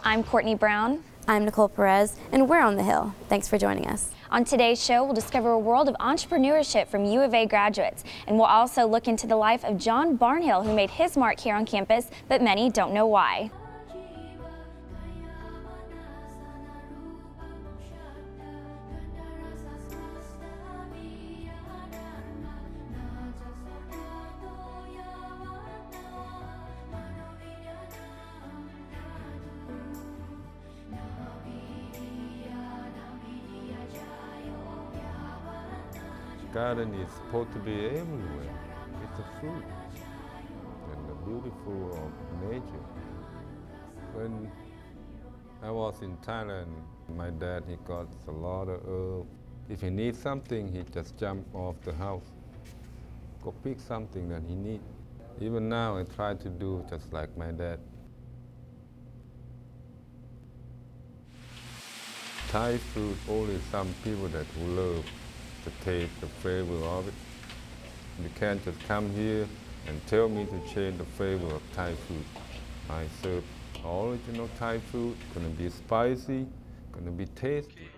I'm Courtney Brown. I'm Nicole Perez, and we're on the Hill. Thanks for joining us. On today's show, we'll discover a world of entrepreneurship from U of A graduates, and we'll also look into the life of John Barnhill, who made his mark here on campus, but many don't know why. Garden is supposed to be everywhere. It's a fruit and the beautiful of nature. When I was in Thailand, my dad, he got a lot of herb. If he needs something, he just jump off the house, go pick something that he needs. Even now, I try to do just like my dad. Thai food, only some people that who love to taste the flavor of it. You can't just come here and tell me to change the flavor of Thai food. I serve original Thai food, gonna be spicy, gonna be tasty.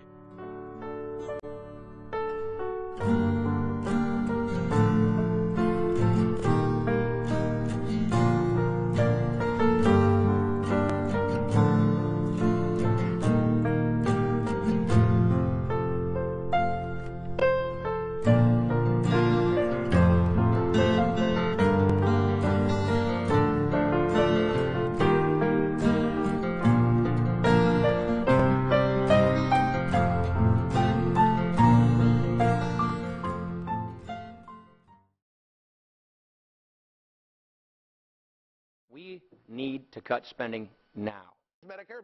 We need to cut spending now.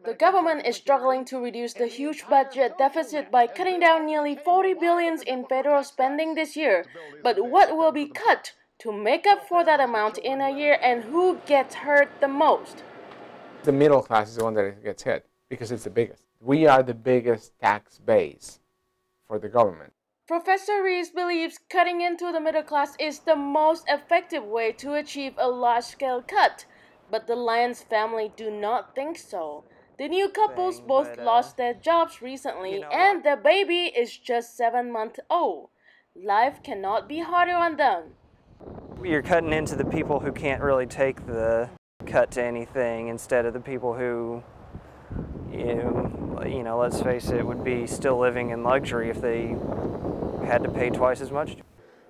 The government is struggling to reduce the huge budget deficit by cutting down nearly 40 billion in federal spending this year. But what will be cut to make up for that amount in a year, and who gets hurt the most? The middle class is the one that gets hit because it's the biggest. We are the biggest tax base for the government. Professor Rees believes cutting into the middle class is the most effective way to achieve a large-scale cut. But the Lyons family do not think so. The new couples both lost their jobs recently, and their baby is just 7 months old. Life cannot be harder on them. You're cutting into the people who can't really take the cut to anything instead of the people who, let's face it, would be still living in luxury if they had to pay twice as much.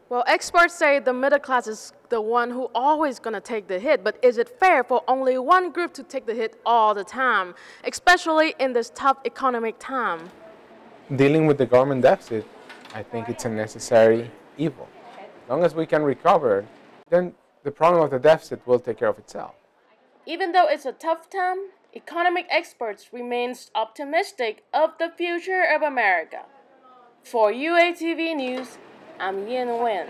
Well, experts say the middle class is the one who always going to take the hit, but is it fair for only one group to take the hit all the time, especially in this tough economic time? Dealing with the government deficit, I think it's a necessary evil. As long as we can recover, then the problem of the deficit will take care of itself. Even though it's a tough time, economic experts remain optimistic of the future of America. For UATV News, I'm Yin Wen.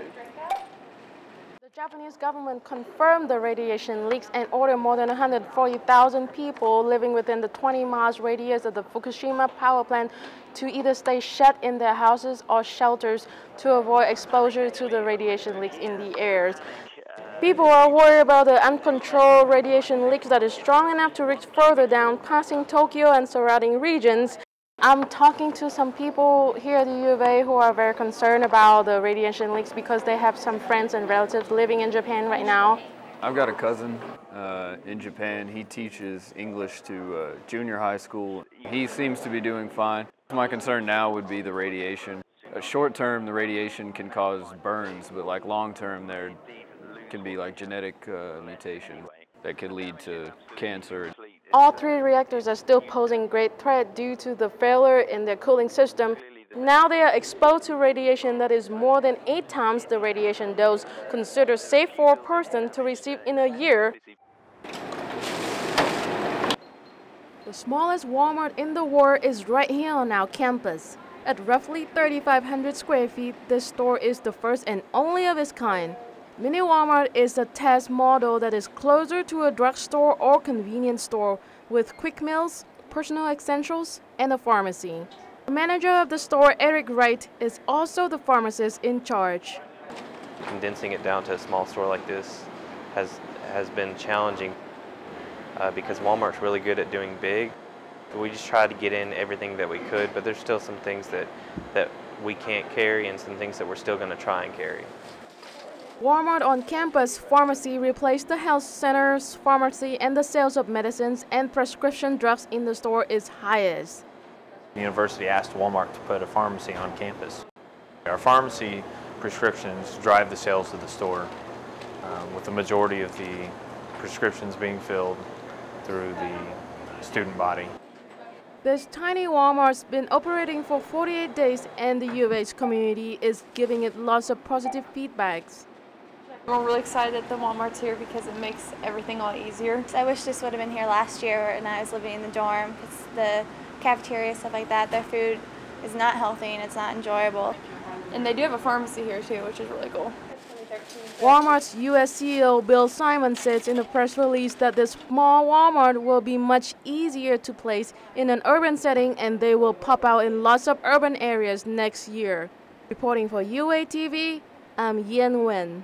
The Japanese government confirmed the radiation leaks and ordered more than 140,000 people living within the 20 miles radius of the Fukushima power plant to either stay shut in their houses or shelters to avoid exposure to the radiation leaks in the air. People are worried about the uncontrolled radiation leaks that is strong enough to reach further down, passing Tokyo and surrounding regions. I'm talking to some people here at the U of A who are very concerned about the radiation leaks because they have some friends and relatives living in Japan right now. I've got a cousin in Japan. He teaches English to junior high school. He seems to be doing fine. My concern now would be the radiation. Short term, the radiation can cause burns, but like long term, there can be like genetic mutations that could lead to cancer. All three reactors are still posing great threat due to the failure in their cooling system. Now they are exposed to radiation that is more than 8 times the radiation dose considered safe for a person to receive in a year. The smallest Walmart in the world is right here on our campus. At roughly 3,500 square feet, this store is the first and only of its kind. Mini Walmart is a test model that is closer to a drugstore or convenience store with quick meals, personal essentials, and a pharmacy. The manager of the store, Eric Wright, is also the pharmacist in charge. Condensing it down to a small store like this has been challenging because Walmart's really good at doing big, We just tried to get in everything that we could, but there's still some things that we can't carry and some things that we're still going to try and carry. Walmart on-campus pharmacy replaced the health center's pharmacy, and the sales of medicines and prescription drugs in the store is highest. The university asked Walmart to put a pharmacy on campus. Our pharmacy prescriptions drive the sales of the store, with the majority of the prescriptions being filled through the student body. This tiny Walmart's been operating for 48 days, and the U of H community is giving it lots of positive feedbacks. We're really excited that the Walmart's here because it makes everything a lot easier. I wish this would have been here last year when I was living in the dorm, because the cafeteria, stuff like that, their food is not healthy and it's not enjoyable. And they do have a pharmacy here too, which is really cool. Walmart's U.S. CEO Bill Simon says in a press release that this small Walmart will be much easier to place in an urban setting, and they will pop out in lots of urban areas next year. Reporting for UATV, I'm Yen Wen.